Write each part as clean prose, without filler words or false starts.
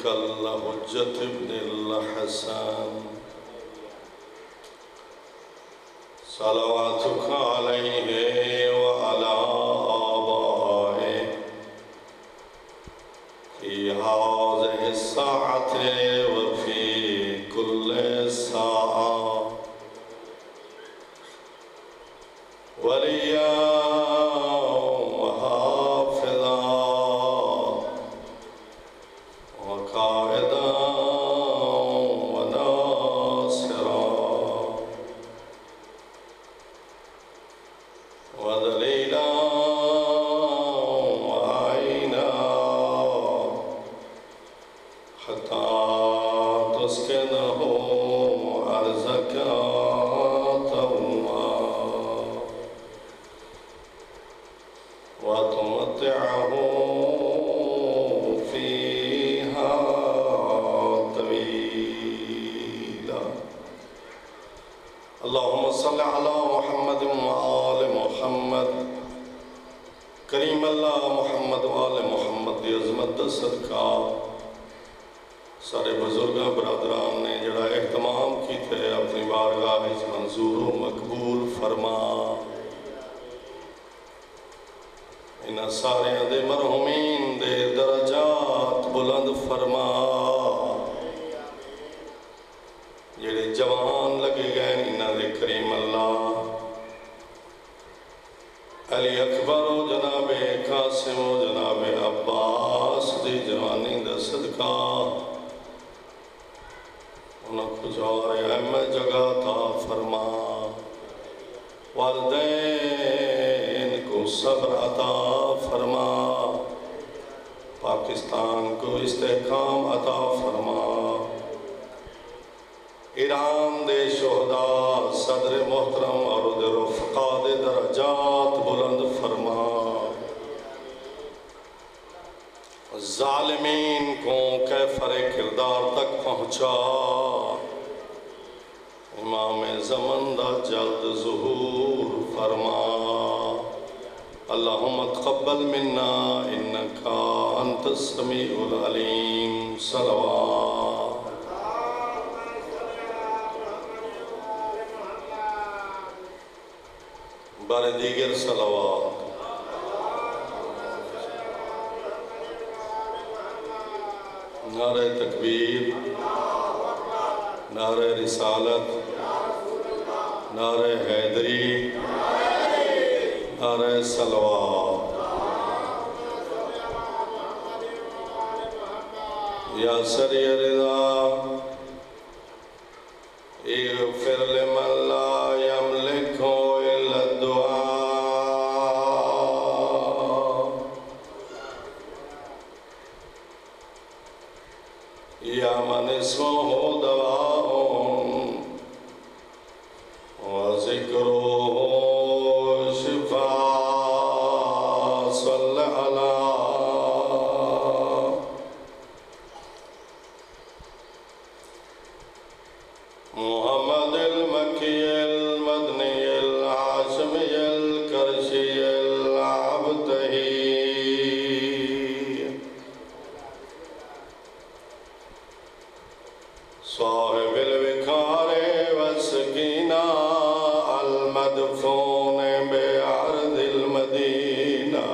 الحجة ابن الحسن صلواتك عليه وعلى آبائه في هذه الساعة وفي كل ساعة وليا وحافظا وقائدا وناصرا ودليلا وعينا حتى تسكنه أرزك طوعا وتمتعه فيها طويلا. اللهم صل على محمد وآل محمد کریم اللہ محمد وآل محمد دی عظمت دا صدقہ سارے بزرگاں برادران نے جڑا اہتمام کیتے اپنی بارگاہ وچ منظور و مقبول فرما. انہاں سارے دے مرحومین دے درجات بلند فرما. جڑے جوان لگے گئے انہاں دے کریم اللہ علی اکبر و جناب قاسم و جناب عباس دی جوانی دا صدقہ انہاں کو جوار احمد جگہ عطا فرما. والدین کو صبر عطا فرما. پاکستان کو استحکام عطا فرما. ایران دے شہداء صدر محترم اور دے رفقا دے درجات بلند فرما. ظالمین کو کیفر کردار تک پہنچا. امام زمن دا جلد ظہور فرما. اللہم تقبل منا انکا انت السمیع العلیم. صلوات بار دیگر صلوات. نعرہ تکبیر، نعرہ رسالت، نعرہ حیدری، نعرہ صلوات. یا سری رضا اغفر لمن لا یملک الا الدعاء. یا من اسمہ دواء وذکرہ شفاء. صلی علی محمد المکی المدنی العاشمی القرشی العبدہی صاحب الوقار والسکینہ المدفون بعرض المدینہ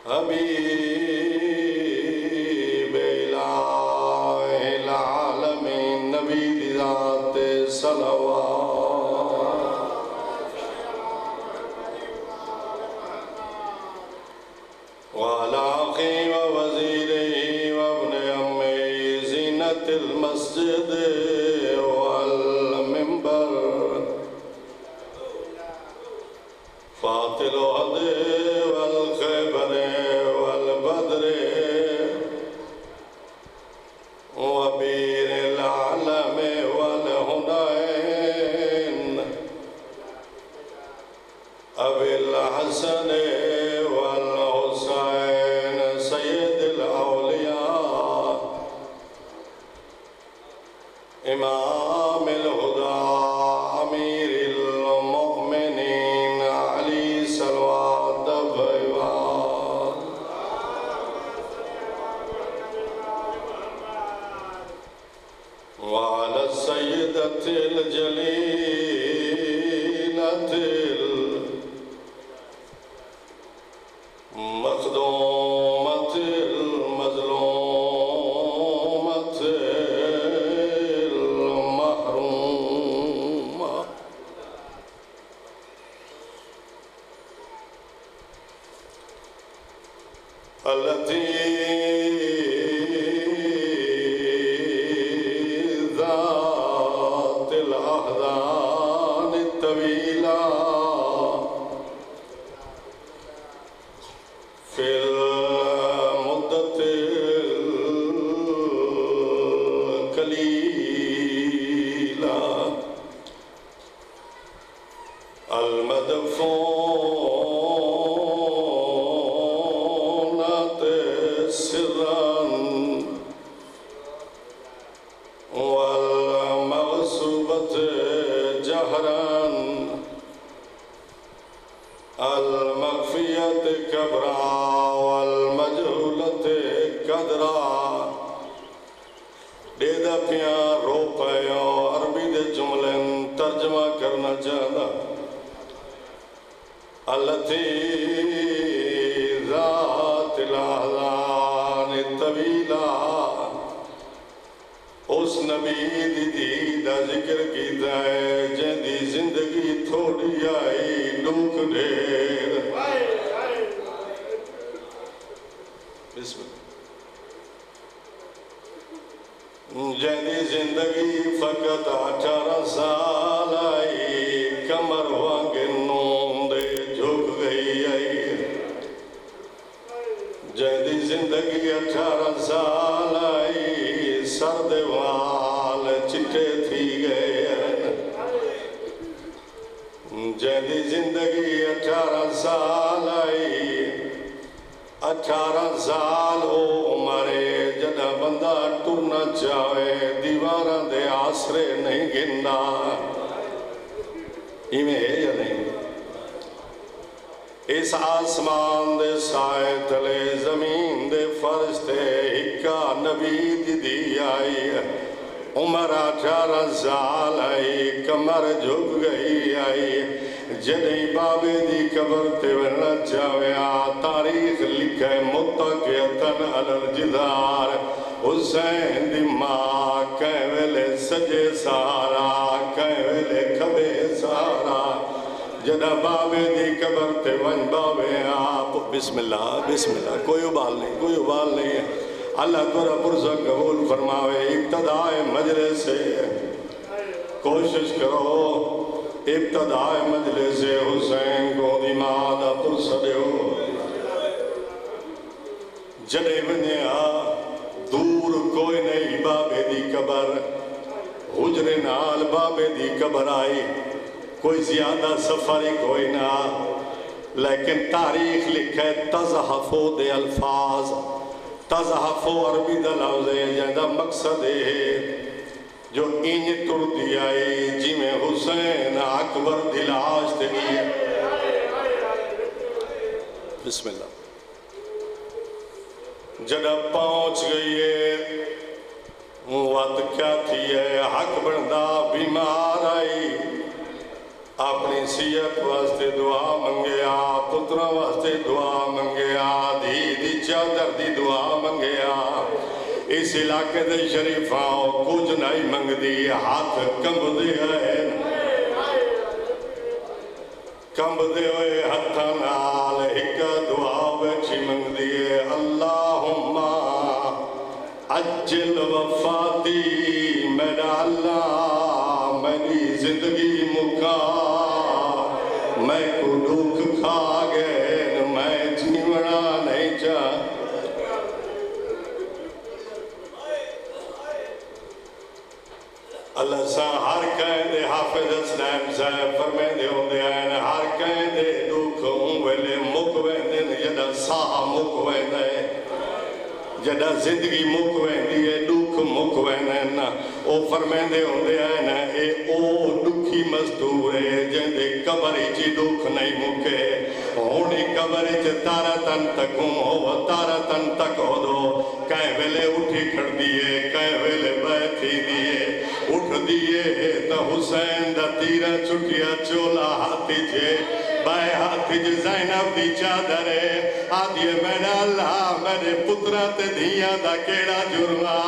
حبیب الہ العالمین نبی ذات صلوات. وعلى أخي ووزيره وابن أمي زينة المسجد والمنبر فاطل العهد والخيبر والبدر وبير العلم والهنين أبي الحسن والحسين سيد الأولياء إمام الهدى أمير المؤمنين علي صلوات التي ذات الأحضان الطويلة في المدة القليلة المدفونة سرا والمغصوبة جهرا المخفية كبرا والمجهولة قدرا دیدہ پیاں رو پیاں عربی دے جملیں ترجمہ کرنا چاہتا التي ذات الأحضان الطويلة اس نبی دی دا ذکر کیتا ہے جن دی زندگی تھوڑی آئی دکھ ڈھیر بسم اللہ جن دی زندگی فقط 18 سال آئی کمر وانگے نون دے جھک گئی آئی جن دی زندگی 18 سال آئی سرد وال چٹے تھی گئے جن دی زندگی 18 سال آئی 18 سال او عمرے جدہ بندہ ٹرنا چاہے دیواراں دے آسرے نہیں گندا ایمیں ہے یا نہیں اس آسمان دے سائے تلے زمین دے فرشتے ہکا نبی دی آئی عمر 18 سال آئی کمر جھک گئی آئی جنہی بابے دی قبر تے ورنہ چاہویا تاریخ لکھے متقیتن الجدار حسین دی ماں کہیں ویلے سجے سارا کہیں ویلے کھبے سارا جنہ بابے دی قبر تے ون بابے آپ بسم اللہ کوئی ابال نہیں ہے اللہ تورا پرسہ قبول فرماوے ابتدائے مجلس سے کوشش کرو ابتدائے مجلس حسین کو دیمادہ پرسہ دیو جنے بنے دور کوئی نہیں بابے دی قبر حجر نال بابے دی قبر آئی کوئی زیادہ سفری کوئی نہ لیکن تاریخ لکھے تزحفو دے الفاظ تزحفو عربی دا لفظ ہے جہاں مقصد ہے جو انج تر دی آئی جی میں حسین اکبر دلاش دنی بسم اللہ جدہ پہنچ گئی ہے وقت کیا تھی ہے حق بندہ بیمار آئی اپنی صحت واسطے دعا منگیا پترہ واسطے دعا منگیا دی چادر دی دعا منگیا اس علاقے دے شریفاں کچھ نہیں منگ دی ہاتھ کمب دے ہوئے ہتھا نال ایک دعا بیٹھی منگ دیئے اللہم اجل وفاتی میرا اللہ میری زندگی مکا میں کو دکھ کھا گئے میں جیونا نہیں چاہ اللہ سا ہر کہیں دے حافظ اسلام صاحب فرمائے دے ہوں دے آئین ہر کہیں دے دکھ ہوں ویلے مکویں دے جدہ ساہ مکویں دے جدہ زندگی مکویں دیئے دکھ مکویں دے او فرمائے دے ہوں دے آئین اے او دکھی مزدور ہے جن دے قبری چی دکھ نہیں مکے ہونی قبری چی تارا تن تکوں ہو تارا تن تک ہو دو کہیں ویلے اٹھی کھڑ دیئے کہیں ویلے بیٹھی دیئے اٹھ دیئے تا حسین دا تیرہ چٹیا چولا ہاتھی چھے بائے ہاتھی جی زینب دی چادرے آدھیے میرا اللہ میرے پترہ تے دھیاں دا کیڑا جرما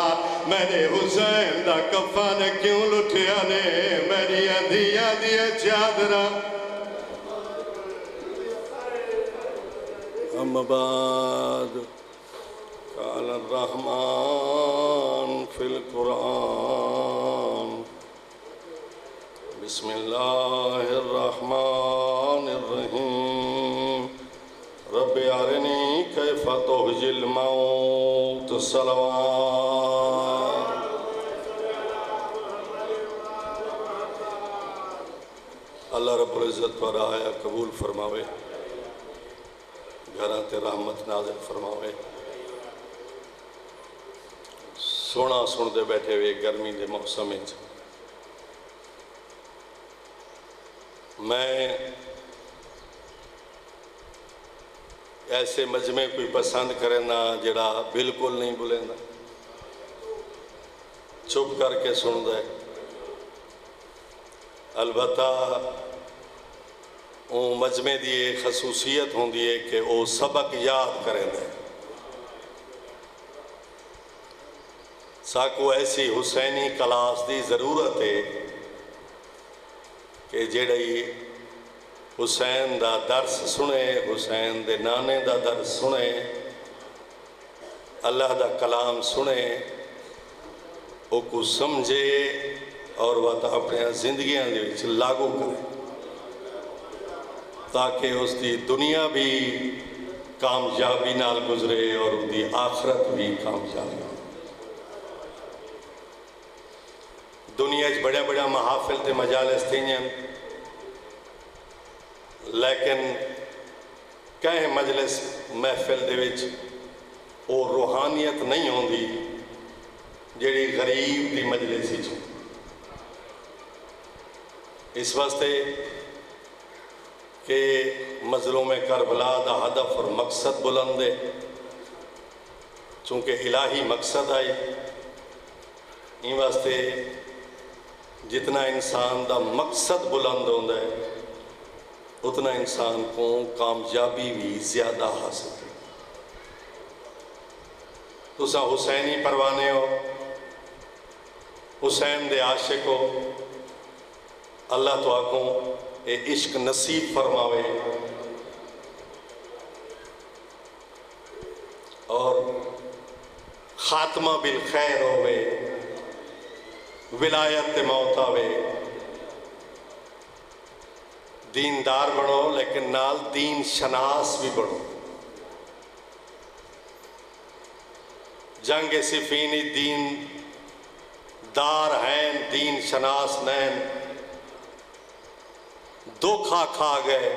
میرے حسین دا کفان کیوں لٹھیا نے میری دھیاں دیئے چادرہ اما بعد على الرحمن في القرآن بسم الله الرحمن الرحيم رب أرني كيف تحيي الموت صلوات اللہ رب العزت پر آیا قبول فرماوے گھراں تے رحمت نازل فرماوے سونا سن دے بیٹھے ہوئے گرمی دے موسم میں ایسے مجمع کوئی پسند کرنا جڑا بالکل نہیں بولیندا چپ کر کے سن دے البتہ وہ مجمع دی ایک خصوصیت ہوندی ہے کہ وہ سبق یاد کریں دے ساکو ایسی حسینی کلاس دی ضرورت ہے کہ جڑی حسین دا درس سنے حسین دے نانے دا درس سنے اللہ دا کلام سنے وہ کو سمجھے اور وہ اپنے زندگیاں دے وچ لاگو کرے تاکہ اس دی دنیا بھی کامیابی نال گزرے اور اس دی آخرت بھی کامیابی دنیا بڑے بڑے محافل تے مجالس تھی ہیں لیکن کہیں مجلس محفل دے وچ وہ روحانیت نہیں ہوندی جڑی غریب دی مجلس ہی اس واسطے کہ مظلوم کربلا دا ہدف اور مقصد بلند ہے چونکہ الہی مقصد آئی ان واسطے جتنا انسان دا مقصد بلند ہوتا ہے اتنا انسان کو کامیابی بھی زیادہ حاصل ہے تسا حسینی پروانے ہو حسین دے عاشق ہو اللہ تو آنکھوں اے عشق نصیب فرماوے اور خاتمہ بالخیر ہوئے ولایت موت آوے دیندار بڑھو لیکن نال دین شناس بھی بڑھو جنگ صفینی دین دار ہیں دین شناس نین دھوکھا کھا گئے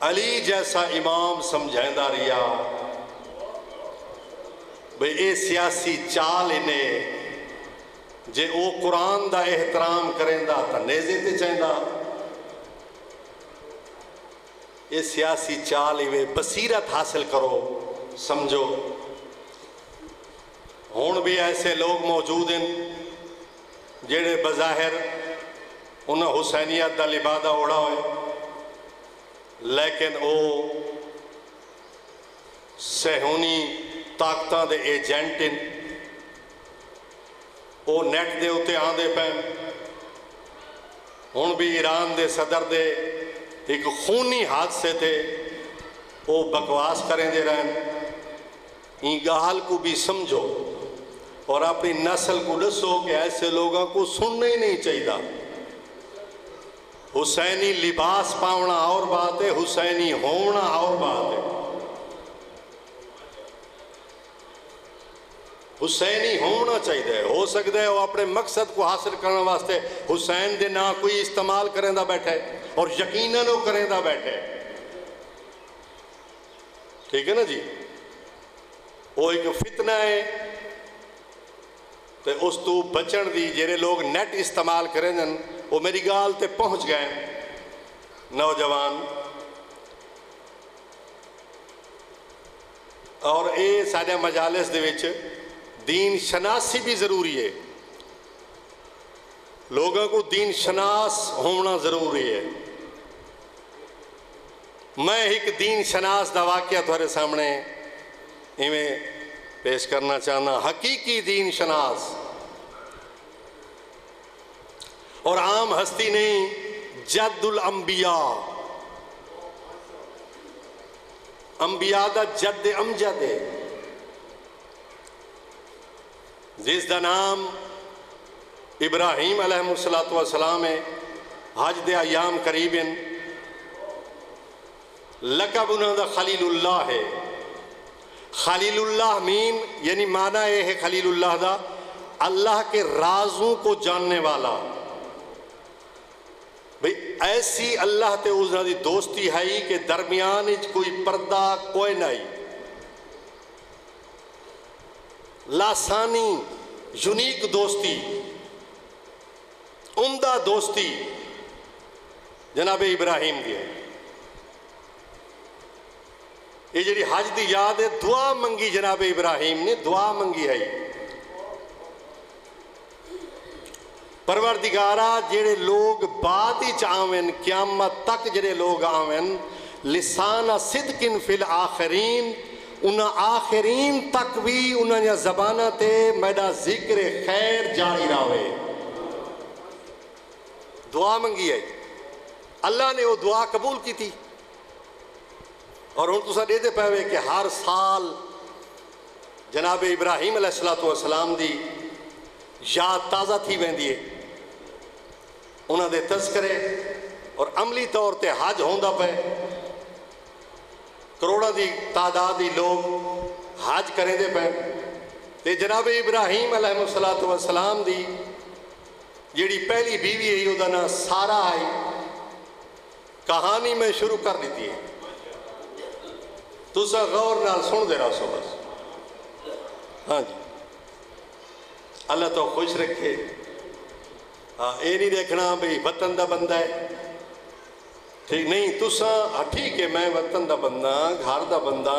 علی جیسا امام سمجھائندہ ریا بھئی اے سیاسی چال انہیں جے او قرآن دا احترام کریں دا تا نیزے تے چاہیں دا یہ سیاسی چال ہی بصیرت حاصل کرو سمجھو ہون بھی ایسے لوگ موجود ہیں جڑے بظاہر انہیں حسینیت دا لبادہ اڑا ہوئے لیکن او سہونی طاقتاں دے ایجنٹ ہیں وہ نیٹ دے ہوتے آندے پہن ہون بھی ایران دے صدر دے ایک خونی حادثے تھے وہ بکواس کریں دے رہے ہیں ان گال کو بھی سمجھو اور اپنی نسل کو دسو کہ ایسے لوگوں کو سننا ہی نہیں چاہیے حسینی لباس پاؤنا اور بات ہے حسینی ہونا اور بات ہے حسینی ہونا چاہیے ہو سکتا ہے وہ اپنے مقصد کو حاصل کرنے واسطے حسین دے نا کوئی استعمال کریں دا بیٹھے اور یقیناً وہ کریں دا بیٹھے ٹھیک ہے نا جی وہ ایک فتنہ ہے تو اس تو بچن دی جیرے لوگ نیٹ استعمال کریں جن وہ میری گال تے پہنچ گئے نوجوان اور اے سارے مجالس دے وچ دین شناسی بھی ضروری ہے لوگوں کو دین شناس ہونا ضروری ہے میں ایک دین شناس دا واقعہ تھوڑے سامنے میں پیش کرنا چاہنا حقیقی دین شناس اور عام ہستی نہیں جد الانبیاء انبیاء دا جد امجد ہے جس دا نام ابراہیم علیہ السلام ہے، حج دے ایام قریب ہیں، لقب انہوں دا خلیل اللہ ہے۔ خلیل اللہ مین یعنی معنی یہ ہے خلیل اللہ دا اللہ کے رازوں کو جاننے والا۔ بھئی ایسی اللہ تے اس دی دوستی ہے کہ درمیان کوئی پردہ کوئی نہیں، لاسانی یونیک دوستی، عمدہ دوستی جناب ابراہیم دی ہے۔ یہ جڑی حج دی یاد ہے، دعا منگی جناب ابراہیم نے، دعا منگی ہے، پروردگارہ جڑے لوگ بعد ہی آویں قیامت تک جڑے لوگ آویں لسان صدقن فی الآخرین، انہاں آخرین تک بھی انہاں زبانہ تے میڈا ذکر خیر جاری راوے۔ دعا منگی ہے، اللہ نے وہ دعا قبول کی تھی، اور ہن تساں دے پے کہ ہر سال جناب ابراہیم علیہ السلام دی یاد تازہ تھی ویندی ہے، انہاں دے تذکرے اور عملی طور تے حج ہوندا پے، کروڑوں دی تعداد دی لوگ حج کریں دے پے، تے جناب ابراہیم علیہ السلام دی جیڑی پہلی بیوی ہے وہ نام سارا ہے، کہانی میں شروع کر دیتی ہے، تسا غور نال سن دے رہا سو بس۔ ہاں جی، اللہ تو خوش رکھے، ہاں یہ نہیں دیکھنا بھئی وطن دا بندہ ہے، ٹھیک نہیں، تسا ٹھیک ہے میں وطن دا بندہ گھر دا بندہ،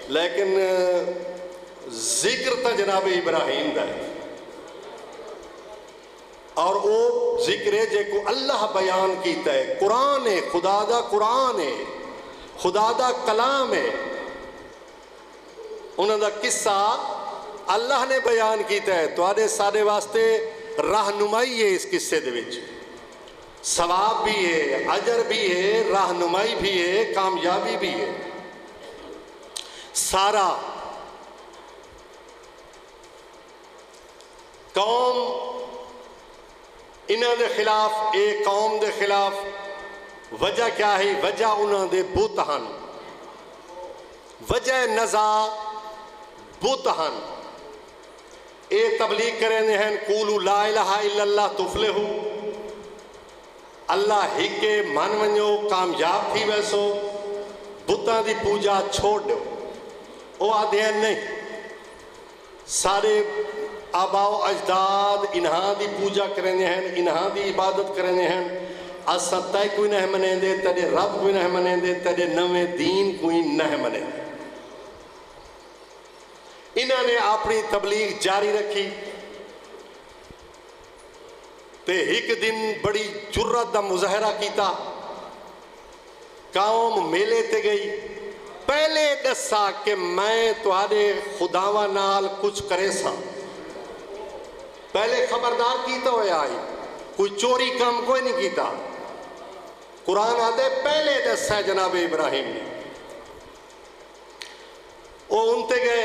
لیکن ذکر تا جناب ابراہیم دا ہے، اور وہ ذکر ہے جے کو اللہ بیان کیتا ہے، قرآن ہے، خدا دا قرآن ہے، خدا دا کلام ہے، انہوں دا قصہ اللہ نے بیان کیتا ہے، تو آدھے سارے واسطے رہنمائی ہے، اس قصے دے وچ ثواب بھی ہے، اجر بھی ہے، رہنمائی بھی ہے، کامیابی بھی ہے۔ سارا قوم انہوں دے خلاف، ایک قوم دے خلاف وجہ کیا ہے؟ وجہ انہوں دے بت ہن، وجہ نزاع بت ہن، اے تبلیغ کرنے ہیں قولوا لا الہ الا اللہ تفلحو، اللہ ہکے من ونجو کامیاب تھی ویسو، بتاں دی پوجا چھوڑ دو، وہ آدھے ہیں نہیں، سارے آباء و اجداد انہاں دی پوجا کرنے ہیں، انہاں دی عبادت کرنے ہیں، اساں تے کوئی نہ منے دے، تیرے رب کوئی نہ منے دے، تیرے نویں دین کوئی نہ منے دے۔ انہاں نے اپنی تبلیغ جاری رکھی، تے ایک دن بڑی جرت دا مظاہرہ کیتا، قوم میلے تے گئی، پہلے دسا کہ میں تواڈے خداواں نال کچھ کرے سا، پہلے خبردار کیتا ہوئے آئی، کوئی چوری کام کوئی نہیں کیتا، قرآن آدھے پہلے دسا جناب ابراہیم نے۔ وہ انتے گئے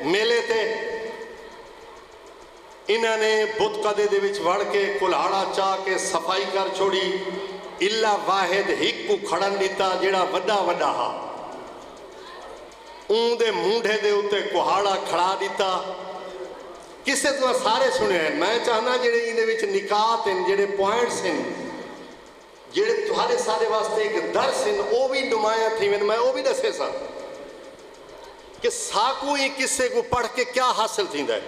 میلے تے، انہوں نے بت قدے دے وچ وڑ کے کلہاڑا چاہ کے صفائی کر چھوڑی، اللہ واحد ہک کو کھڑن دیتا جڑا وڈا وڈا ہا، اون دے مونڈے دے اتے کلہاڑا کھڑا دیتا۔ کسے تو سارے سنے ہیں، میں چاہنا جڑے انہے وچ نکات ہیں، جڑے پوائنٹس ہیں، جڑے تمہارے سارے واسطے ایک درس ہیں، وہ بھی نمایاں تھی، میں وہ بھی دسے سا کہ ساکو ہی کسے کو پڑھ کے کیا حاصل تھی ہے،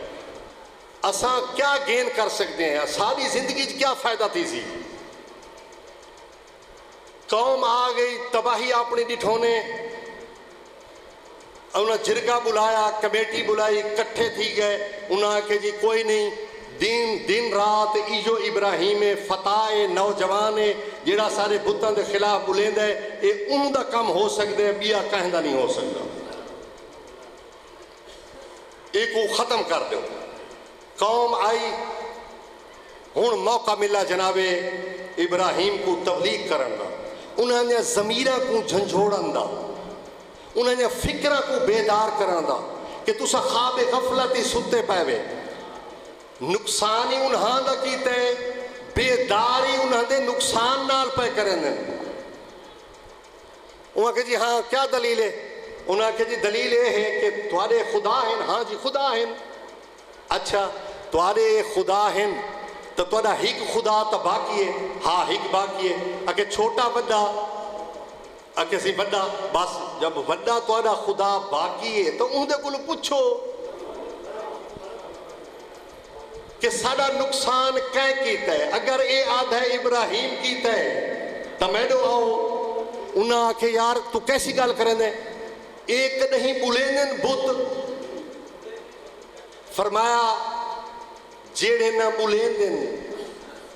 اساں کیا گین کر سکتے ہیں، ساری زندگی کیا فائدہ تھی سی۔ قوم آ گئی، تباہی اپنی ڈٹھونے، انہوں نے جرگہ بلایا، کمیٹی بلائی، کٹھے تھی گئے، انہوں نے کہا جی کوئی نہیں، دن رات ایجو ابراہیم فتح نوجوان جڑا سارے بتوں کے خلاف بلند ہے، یہ ان دا کم ہو سکتا ہے، بیا کہندہ نہیں ہو سکتا، ایک کو ختم کر دو۔ قوم آئی، ہون موقع ملا جناب ابراہیم کو تبلیغ کرنا، انہوں نے ضمیرہ کو جھنجھوڑن دا، انہوں نے فکرہ کو بیدار کرن دا کہ تسا خواب غفلتی ستے پائے، نقصان ہی انہاں دا کیتا ہے، بیداری انہاں دے نقصان نال پہ کرن دیں۔ انہاں کہ جی ہاں کیا دلیل ہے؟ انہاں کہ جی دلیل یہ ہے کہ تھوڑے خدا ہیں۔ ہاں جی خدا ہیں۔ اچھا تھوڑے خدا ہیں تو تھوڑا ہک خدا تو باقی ہے؟ ہاں ہک باقی ہے۔ اکے چھوٹا بڑا، اکے سی بڑا، بس جب بڑا تھوڑا خدا باقی ہے تو ان دے کل پوچھو کہ ساڑا نقصان کیا کیتا ہے؟ اگر اے آدھا ابراہیم کیتا ہے تو میں نے آؤ انہاں آکھے یار تو کیسی گال کریں دیں؟ ایک نہیں بولیں بت، فرمایا جیڑے نہ بولیں دیں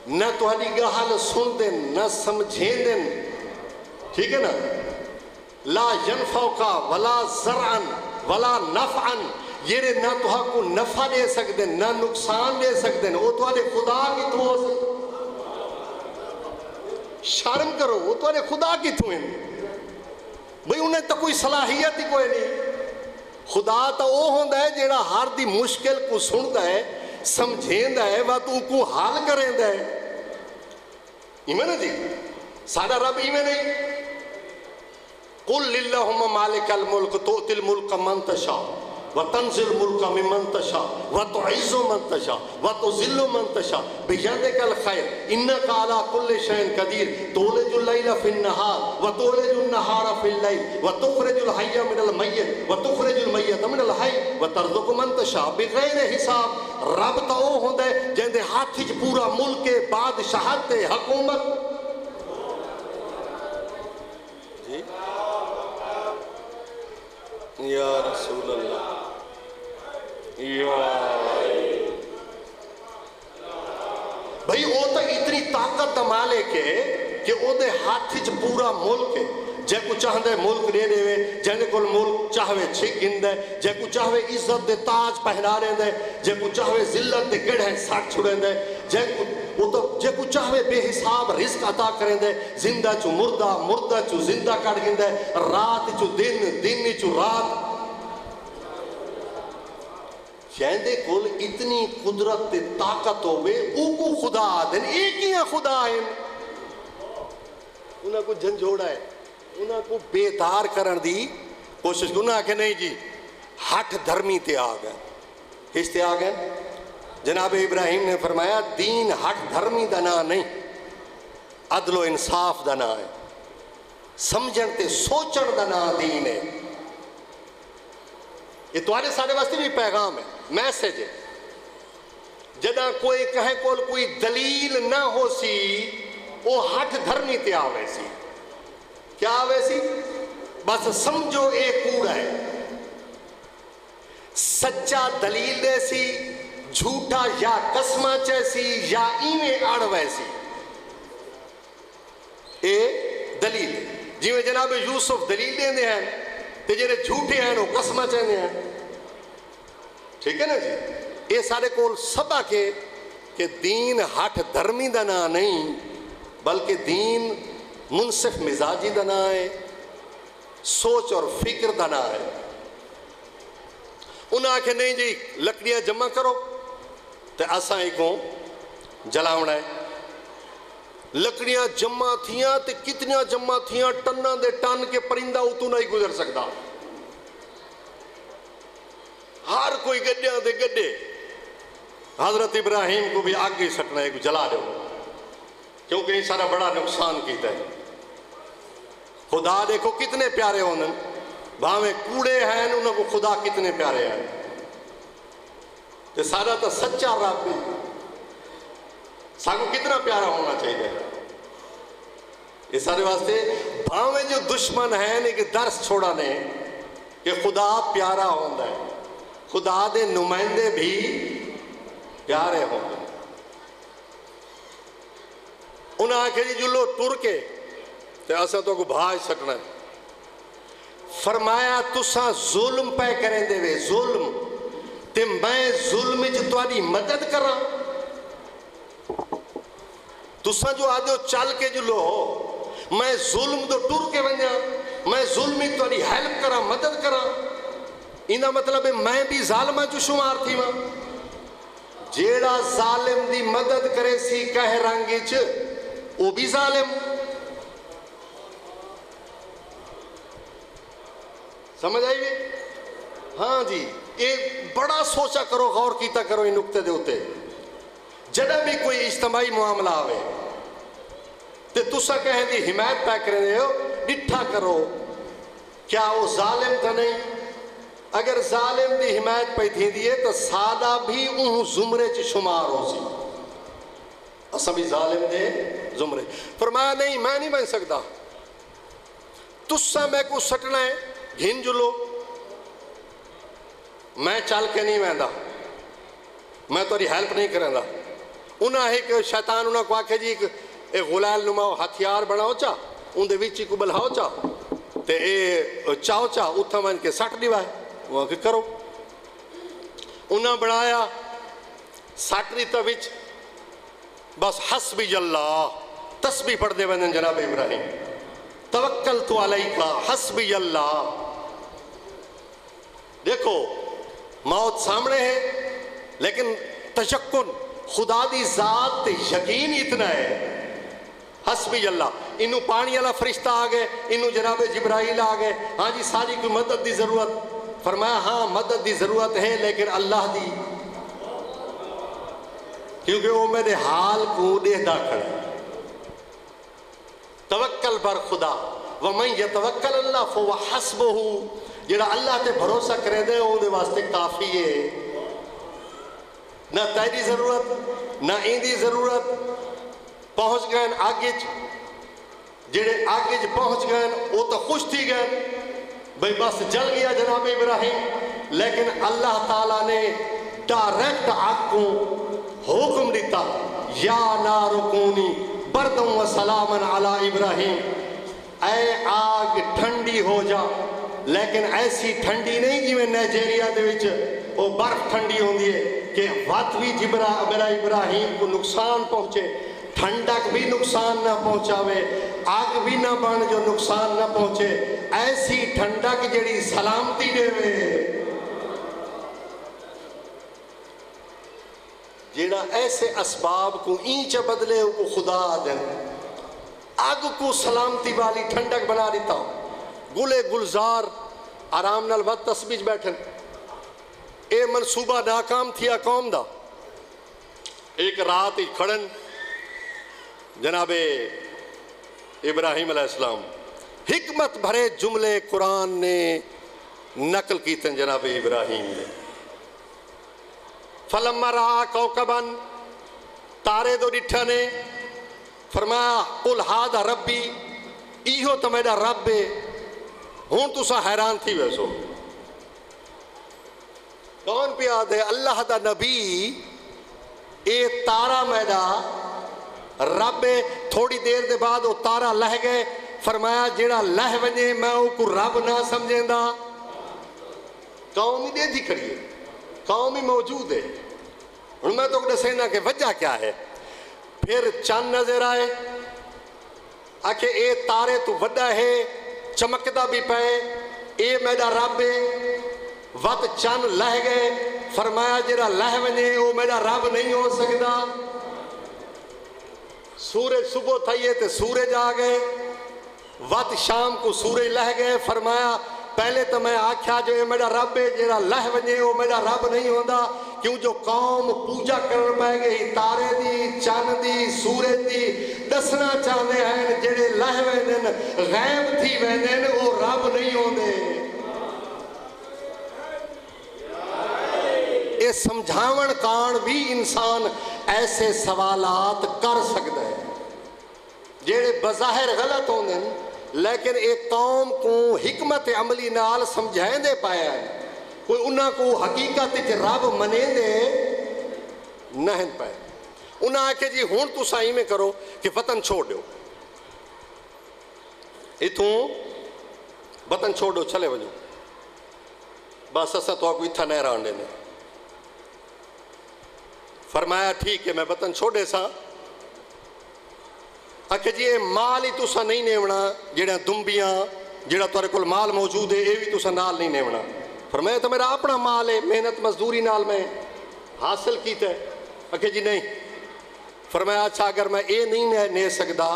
نہ تہاڈی گال سن دیں نہ سمجھیں دیں، ٹھیک ہے نا؟ لا ینفعک ولا زرعا ولا نفعا، یہ نہ تہاں کو نفع دے سکتے نہ نقصان دے سکتے، وہ تہاڈے خدا کی تو ہو سکتے؟ شرم کرو، وہ تہاڈے خدا کی تو ہیں بھئی، انہیں تو کوئی صلاحیت ہی کوئی نہیں۔ خدا تو وہ ہوندا ہے جیڑا ہر دی مشکل کو سندا ہے، سمجھیندا ہے، وہ تو کو حل کریندا ہے۔ ایمان ہے جی، سارا رب ایمان نہیں۔ قل للہم مالک الملک تؤتی الملک من تشاء وتنزل الملک ممن تشاء وتعز من تشاء وتذل من تشاء بیدک الخیر انک علی کل شیء قدیر تولج اللیل فی النہار وتولج النہار فی اللیل وتخرج الحی من المیت وتخرج المیت من الحی وترزق من تشاء بغیر حساب۔ رب تو وہ ہوندا ہے جہندے ہاتھ وچ پورا ملک ہے، بادشاہت ہے، حکومت۔ یا رسول اللہ، بھئی وہ تو اتنی طاقت دا مالک ہے کہ وہ دے ہاتھ وچ پورا ملک ہے۔ جے کو چاہندے ملک دے دے، جے کو ملک چاہوے چھک گندے، جے کو چاہوے عزت دے تاج پہنا دے، جے کو چاہوے ذلت دے گڑھیں ساٹھ چھڑیں دے، جے کو چاہوے بے حساب رزق عطا کریں دے، زندہ چو مردہ، مردہ چو زندہ کر گندے، رات چو دن، دن چو رات۔ شہندے کل اتنی قدرت تے طاقت ہوئے، او کو خدا دن، ایک ہی خدا ہیں۔ انہاں کو جھنجھوڑا ہے، انہاں کو بیدار کرن دی کوشش کو، انہاں کہ نہیں جی ہٹ دھرمی تے آ گئے۔ کس تے آ گئے؟ جناب ابراہیم نے فرمایا دین ہٹ دھرمی دا نا نہیں، عدل و انصاف دا نا ہے، سمجھن تے سوچن دا نا دین ہے۔ یہ تمہارے سارے واسطے بھی پیغام ہے، میسج ہے۔ جدہ کوئی کہیں کوئی دلیل نہ ہو سی، وہ ہٹ دھرمی تے آوے سی۔ کیا آوے سی؟ بس سمجھو ایک کوڑا ہے، سچا دلیل دے سی، جھوٹا یا قسمہ چیسی یا ایویں اڑ ویسی۔ اے دلیل جی میں جناب یوسف دلیل دیں دے ہیں تے جڑے جھوٹے ہیں وہ قسمہ چاہتے ہیں، ٹھیک ہے نا جی؟ یہ سارے کول سبا کے کہ دین ہٹ دھرمی دا نا نہیں، بلکہ دین منصف مزاجی دا نا ہے، سوچ اور فکر دا نا ہے۔ انہاں آکھے نہیں جی لکڑیاں جمع کرو تے اساں ایک کو جلاونا ہے۔ لکڑیاں جمع تھیاں تے کتنیاں جمع تھیاں، ٹناں دے ٹن کے پرندہ اتو نہیں گزر سکتا، ہر کوئی گڈیاں دے گڈے۔ حضرت ابراہیم کو بھی آگ ہی سٹنا ہے، جلا دو، کیونکہ یہ سارا بڑا نقصان کیتا ہے۔ خدا دیکھو کتنے پیارے ہونے، بھاویں کوڑے ہیں انہوں کو خدا کتنے پیارے ہیں۔ یہ سارا تو سچا رب ہے، سانو کتنا پیارا ہونا چاہیے۔ یہ سارے واسطے بھاویں جو دشمن ہیں ایک درس چھوڑا نے کہ خدا پیارا ہوتا ہے، خدا دے نمائندے بھی پیارے ہوتے ہیں۔ انہاں آکھے جی جلو ٹر کے تے اساں تو کو بھاج سکنا ہے۔ فرمایا تساں ظلم پہ کریں دے وے، ظلم تے میں ظلم جو تاری مدد کراں۔ تساں جو آدھو چل کے جلو میں ظلم تو ٹر کے ونجا، میں ظلمی تاری ہیلپ کراں، مدد کراں، انہا مطلب ہے میں بھی ظالمہ جو شمار تھی ماں۔ جیڑا ظالم دی مدد کرے سی کہہ رنگچ وہ بھی ظالم. سمجھ آئی گئی؟ ہاں جی، یہ بڑا سوچا کرو، غور کیتا کرو ان نقطے دے ہوتے. جڑا بھی کوئی اجتماعی معاملہ آوے تے تسا کہیں دی حمایت پہ کرنے ہو، ڈٹھا کرو کیا وہ ظالم تھا نہیں. اگر ظالم دی حمایت پہ تھی دیئے تو سادہ بھی ان زمرے چ شمار ہو سی. اسا بھی ظالم دے زمرے. فرمایا نہیں، میں نہیں بن سکتا. تسا میں کو سٹنا ہے گھن جلو، میں چل کے نہیں ویندا، میں تاری ہیلپ نہیں کریں دا. انہاں ایک شیطان انہاں کو آکھے جی ایک غلال نما ہتھیار بناؤ چا، ان دے وچی کو بلہاؤ چا تے اے چاؤ چا اتھا من کے سٹ دیوائے. وہ کہ کرو. انہاں بنایا سٹ دیتا وچ، بس حسبی اللہ تسبیح پڑھ دے وندن جناب ابراہیم. توکلت علیکا حسبی اللہ. دیکھو موت سامنے ہے لیکن تشکن خدا دی ذات تے یقین اتنا ہے. حسبی اللہ. انہوں پانی والا فرشتہ آ گئے، انہوں جناب جبرائیل آ گئے. ہاں جی ساری کوئی مدد دی ضرورت. فرمایا ہاں مدد دی ضرورت ہے لیکن اللہ دی، کیونکہ وہ میرے حال کو دیکھدا کھڑا. توکل پر خدا، ومن یتوکل اللہ فہو حسبہ. جڑا اللہ تے بھروسہ کرے دے وہ دے واسطے کافی ہے. نہ تیری ضرورت نہ ایندی ضرورت. پہنچ گئے آگے، جڑے آگے پہنچ گئے وہ تو خوش تھی گئے بھئی بس جل گیا جناب ابراہیم. لیکن اللہ تعالیٰ نے ڈائریکٹ آگ کو حکم دیتا، یا نار کونی بردم و سلامن علی ابراہیم. اے آگ ٹھنڈی ہو جا، لیکن ایسی ٹھنڈی نہیں جی میں نائجیریا دے وچ وہ برف ٹھنڈی ہوندی ہے کہ وقت بھی میرا ابراہیم کو نقصان پہنچے، ٹھنڈک بھی نقصان نہ پہنچاوے، آگ بھی نہ بن جو نقصان نہ پہنچے. ایسی ٹھنڈک جڑی سلامتی دے وے، جڑا ایسے اسباب کو اینچ بدلے کو خدا دے. آگ کو سلامتی والی ٹھنڈک بنا دیتا. گلے گلزار آرام نال وقت تسبیح بیٹھن. اے منصوبہ ناکام تھیا قوم دا. ایک رات ہی کھڑن جناب ابراہیم علیہ السلام. حکمت بھرے جملے قرآن نے نقل کیتے جناب ابراہیم نے. فلما رہا کوکبن، تارے دو ڈٹھا نے. فرمایا قل ہذا ربی، ایہو تو میرا رب ہے. ہوں تسا حیران تھی ویسو کون پہ آدھے اللہ دا نبی اے تارا میرا رب ہے. تھوڑی دیر دے بعد وہ تارا لہ گئے. فرمایا جیڑا لہ ونجے میں وہ کو رب نہ سمجھیں دا. قوم ہی دے دی کھڑی ہے، قوم ہی موجود ہے. ہوں میں تو دسینا کہ وجہ کیا ہے. پھر چند نظر آئے، آکھے اے تارے تو وڈا ہے، چمکدا بھی پے، اے میرا رب ہے. وقت چند لہ گئے. فرمایا جڑا لہ ونجے وہ میرا رب نہیں ہو سکتا. سورج صبح تھائیے تے سورج آ گئے. وقت شام کو سورج لہ گئے. فرمایا پہلے تو میں آکھیا جو یہ میرا رب ہے، جڑا لہ ونجے وہ میرا رب نہیں ہوندا. کیوں جو قوم پوجا کرن پہ گئی تارے دی، چند دی، سورج دی، دسنا چاہتے ہیں جڑے لہ ویندن غیب تھی ویندن وہ رب نہیں ہوندے. یہ سمجھاون کان بھی انسان ایسے سوالات کر سکتا ہے جڑے بظاہر غلط ہوندے لیکن ایک قوم کو حکمت عملی نال سمجھائیں دے پایا ہے. کوئی انہاں کو حقیقت کہ رب منے دے نہیں پائے. انہاں آکے جی ہون تو سائی میں کرو کہ وطن چھوڑ دو، اتھوں وطن چھوڑ دو چلے وجو، بس اسا تو آکو اتھا نہیں رہن دینے. فرمایا ٹھیک ہے میں وطن چھوڑے سا. آکھے جی یہ مال ہی تسا نہیں نیونا، جڑا دمبیاں جڑا تورے کول مال موجود ہے یہ بھی تسا نال نہیں نیونا. فرمایا تو میرا اپنا مال ہے، محنت مزدوری نال میں حاصل کیتا ہے. کہ جی نہیں. فرمایا اچھا اگر میں یہ نہیں لے سکتا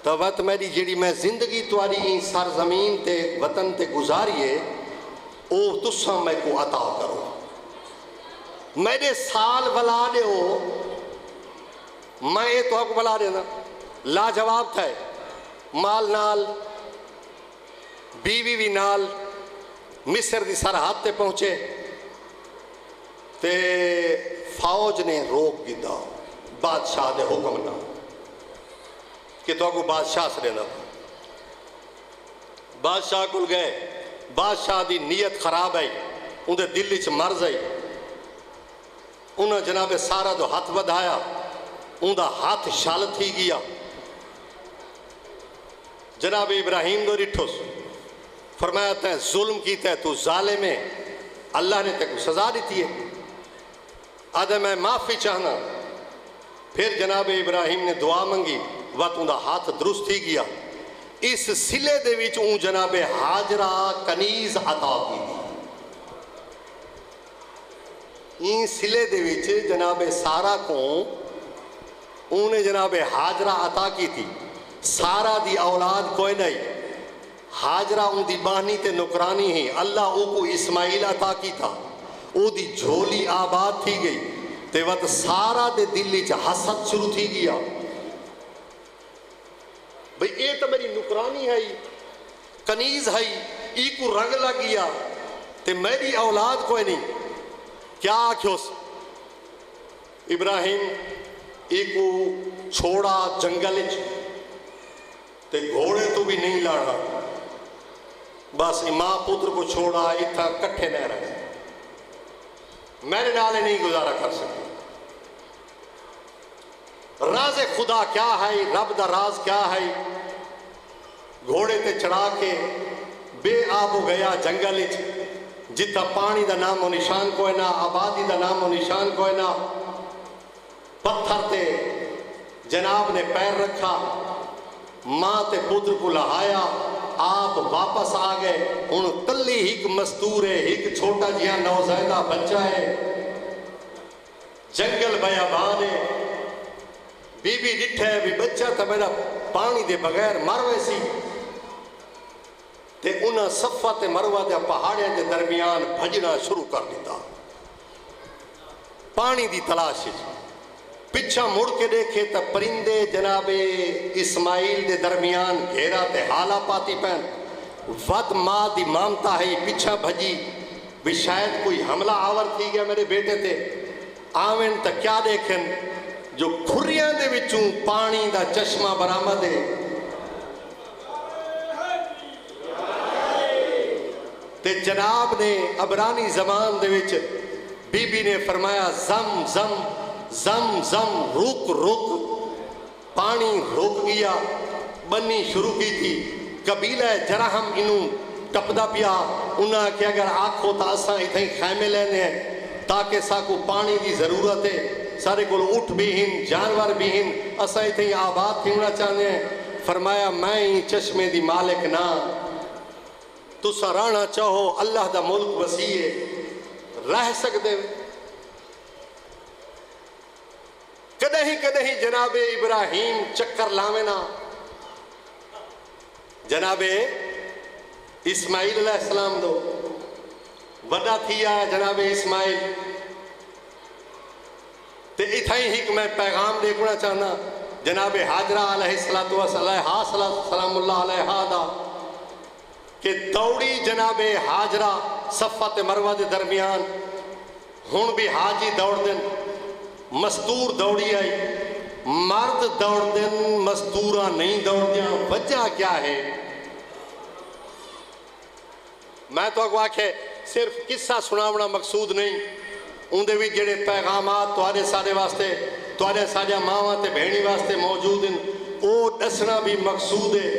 تو وقت میری جیڑی میں زندگی تواری سرزمین تے وطن تے گزاریے او تساں میں کو عطا کرو. میرے سال بلا دے ہو میں یہ تو آپ کو بلا دینا. لاجواب تھا مال نال بیوی بھی نال مصر دی سرحد تے پہنچے تے فوج نے روک دیتا بادشاہ دے حکم نہ کہ تو کو بادشاہ سے دینا. بادشاہ کو گئے. بادشاہ دی نیت خراب ہے اندھے دلی چ مرض ہے. انہوں جناب سارا جو ہاتھ بدھایا اندھا ہاتھ شال تھی گیا. جناب ابراہیم دو رٹھوس فرمایا تے ظلم کیتا ہے تو ظالم ہے اللہ نے تے کو سزا دیتی ہے آدھے میں معافی چاہنا. پھر جناب ابراہیم نے دعا منگی وقت اندھا ہاتھ درست ہی گیا. اس سلے دے وچ اون جناب حاجرہ کنیز عطا کی دی. این سلے دے وچ جناب سارا کو انہیں جناب حاجرہ عطا کی تھی. سارا دی اولاد کوئی نہیں. حاجرہ ان دی بانی تے نکرانی ہی اللہ او کو اسماعیل عطا کی تھا. او دی جھولی آباد تھی گئی تے وقت سارا دے دلی چا حسد شروع تھی گیا. بھئی اے تو میری نکرانی ہے کنیز ہے ای کو رنگ لگ گیا تے میری اولاد کوئی نہیں. کیا آکھوس ابراہیم ای کو چھوڑا جنگل تے گھوڑے تو بھی نہیں لاڑا بس ماں پتر کو چھوڑا اتھا کٹھے نہ رہے میرے نالے نہیں گزارا کر سکتے. راز خدا کیا ہے رب دا راز کیا ہے. گھوڑے تے چڑھا کے بے آب ہو گیا جنگل جتا پانی دا نام و نشان کوئی نہ آبادی دا نام و نشان کوئی نہ. پتھر تے جناب نے پیر رکھا ماں تے پتر کو لہایا آپ واپس آ گئے. ان کلی ایک مستور ہے ایک چھوٹا جہاں نوزائیدہ بچہ ہے. جنگل بیابان ہے بی بی ڈٹھے بھی بچہ تھا میرا پانی دے بغیر مروے سی تے انہاں صفہ تے مروہ دے پہاڑے دے درمیان بھجنا شروع کر دیتا پانی دی تلاش. پچھا مڑ کے دیکھے تا پرندے جناب اسماعیل دے درمیان گھیرا تے حالا پاتی پہن. ود ماں دی مامتا ہے پچھا بھجی بھی شاید کوئی حملہ آور تھی گیا میرے بیٹے تے. آمین تا کیا دیکھیں جو کھریاں دے وچوں پانی دا چشمہ برآمد ہے تے جناب نے عبرانی زمان دے وچ بی بی نے فرمایا زم زم زم زم رک رک. پانی رک گیا بنی شروع کی تھی. قبیلہ جرہم انہوں ٹپدا پیا. انہاں کہ اگر آنکھو تا اساں اتھیں خیمے لینے ہیں تاکہ ساکو پانی دی ضرورت ہے. سارے کو اٹھ بھی ہن جانور بھی ہن اساں اتھیں آباد تھیونا چاہنے ہیں. فرمایا میں ہی چشمے دی مالک نہ تو سرانا چاہو اللہ دا ملک وسیع ہے رہ سکتے. کدہیں جناب ابراہیم چکر لاوینا جناب اسماعیل علیہ السلام دو وڈا تھی آیا جناب اسماعیل تے اتھائی ہی کہ میں پیغام دیکھنا چاہنا جناب حاجرہ علیہ السلام اللہ علیہ دا کہ دوڑی جناب حاجرہ صفہ تے مروہ دے درمیان. ہون بھی حاجی دوڑ دن مستور دوڑی آئی مرد دوڑ دن مستورہ نہیں دوڑ دیا. وجہ کیا ہے میں تو اگوا کہ صرف قصہ سناونا مقصود نہیں. اندھے بھی جڑے پیغامات توارے سارے واسطے توارے سارے ماں تے بہنی واسطے موجود ہیں وہ دسنا بھی مقصود ہے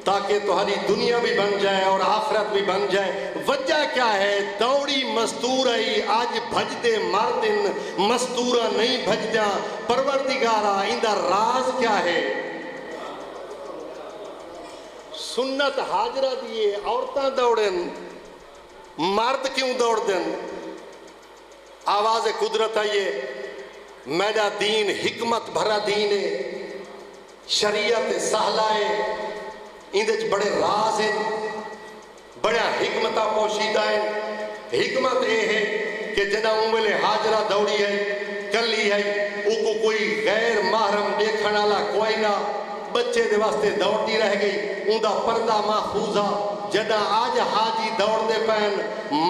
تاکہ تمہاری دنیا بھی بن جائے اور آخرت بھی بن جائے. وجہ کیا ہے دوڑی مستور آئی آج بھج دے مردن مستورہ نہیں بھج دیا. پروردگارہ اندہ راز کیا ہے. سنت حاجرہ دیئے عورتاں دوڑن مرد کیوں دوڑ دن. آواز قدرت آئیے میرا دین حکمت بھرا دین ہے، شریعت سہلا ہے، اندر بڑے راز ہیں، بڑا حکمتہ پوشیدہ ہیں۔ حکمت یہ ہے کہ جنہ امولے حاجرہ دوڑی ہے، کلی ہے، او کو کوئی غیر محرم دیکھنے والا کوئی نہ، بچے دے واسطے دوڑتی رہ گئی، اندہ پردہ محفوظہ۔ جدہ آج حاجی دوڑ دے پہن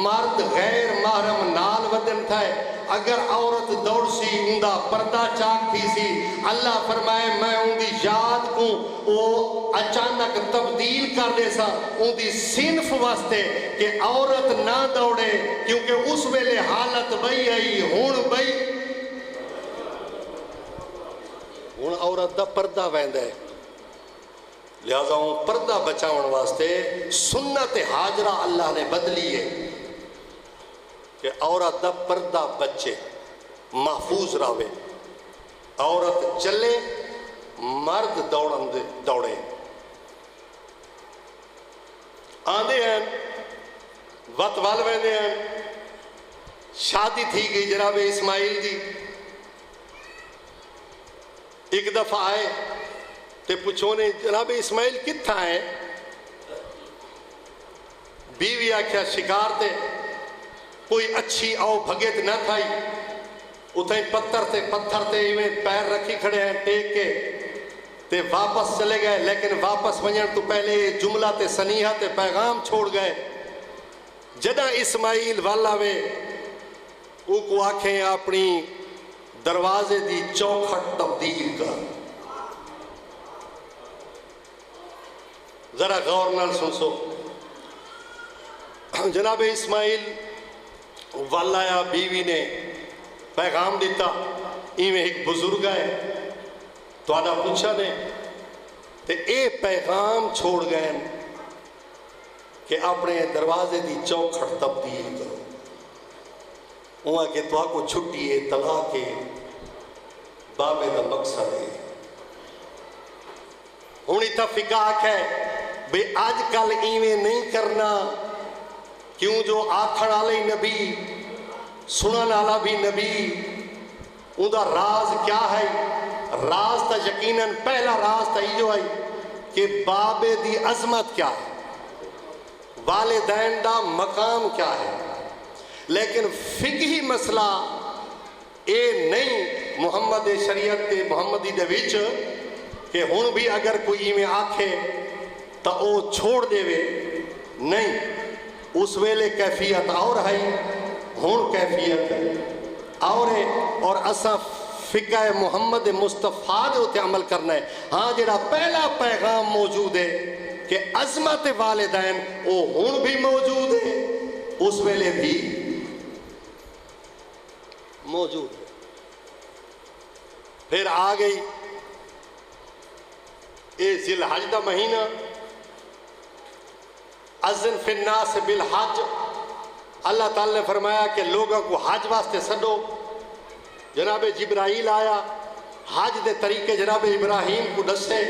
مرد غیر محرم نال ودن تھا ہے، اگر عورت دوڑ سی اندہ پردہ چاک تھی سی، اللہ فرمائے میں اندی یاد کو وہ اچانک تبدیل کر دے سا اندی صنف واسطے کہ عورت نہ دوڑے، کیونکہ اس ویلے حالت بئی آئی ہون بئی ہون عورت دا پردہ ویندہ ہے۔ لہذا ہوں پردہ بچاؤن واسطے سنت حاجرہ اللہ نے بدلی ہے کہ عورت دا پردہ بچے محفوظ رہے، عورت چلے مرد دوڑے۔ آندے ہیں وقت وال ویندے ہیں، شادی تھی گئی جناب اسماعیل دی، ایک دفعہ آئے تے پوچھو نے جناب اسماعیل کتھا ہے؟ بیوی آکھیا شکار تے کوئی اچھی آؤ بھگت نہ تھائی، اتھیں پتھر تے میں پیر رکھی کھڑے ہیں ٹیک کے تے واپس چلے گئے، لیکن واپس ونجن تو پہلے جملہ تے سنیحہ تے پیغام چھوڑ گئے۔ جدہ اسماعیل والا وے او کو آنکھیں اپنی دروازے دی چوکھٹ تبدیل کر۔ ذرا غور نال سنسو، جناب اسماعیل والا یا بیوی نے پیغام دیتا، ایویں ایک بزرگ ہے تو آدھا پوچھا نے تے اے پیغام چھوڑ گئے کہ اپنے دروازے دی چوکھٹ تبدیل کرو، وہاں کہ تو آپ کو چھٹی ہے طلاق ہے بابے دا مقصد ہے۔ ہونی تا فقہ ہے بے آج کل ایویں نہیں کرنا، کیوں جو آکھن آلے نبی سنن آلا بھی نبی، ان دا راز کیا ہے؟ راز تا یقیناً پہلا راز تا یہ ہے کہ بابے دی عظمت کیا ہے، والدین دا مقام کیا ہے، لیکن فقہی مسئلہ اے نہیں محمد شریعت تے محمدی دے وچ کہ ہن بھی اگر کوئی میں آکھے تا او چھوڑ دے وے، نہیں، اس ویلے کیفیت اور ہے، ہن کیفیت اور ہے، اور اساں فقہ محمد مصطفیٰ دے ہوتے عمل کرنا ہے۔ ہاں جڑا پہلا پیغام موجود ہے کہ عظمت والدین او ہن بھی موجود ہے، اس ویلے بھی موجود ہے۔ پھر آ گئی اے ذی الحج دا مہینہ، اذن فی الناس بالحج، اللہ تعالیٰ نے فرمایا کہ لوگوں کو حج واسطے سدو۔ جناب جبرائیل آیا، حج دے طریقے جناب ابراہیم کو دسے،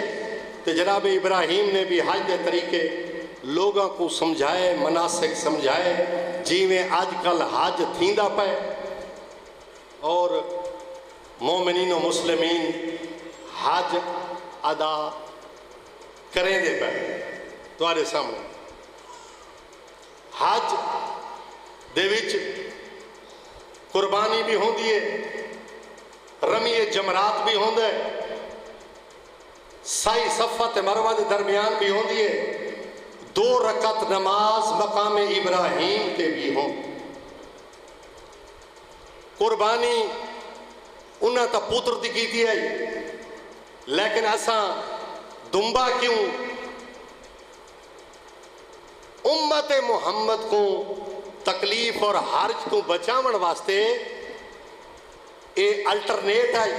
تو جناب ابراہیم نے بھی حج دے طریقے لوگوں کو سمجھائے، مناسک سمجھائے، جی میں آج کل حج تھیندا پے اور مومنین و مسلمین حج ادا کریں دے پے تمہارے سامنے۔ حج دے وچ قربانی بھی ہوندی ہے، رمی جمرات بھی ہوندے، سائی صفہ تے مروہ دے درمیان بھی ہوندی ہے، 2 رکعت نماز مقام ابراہیم تے بھی ہوں۔ قربانی انہاں تا پتر دی کی ہے، لیکن اساں دنبا کیوں؟ امت محمد کو تکلیف اور حرج کو بچاون واسطے اے الٹرنیٹ ہے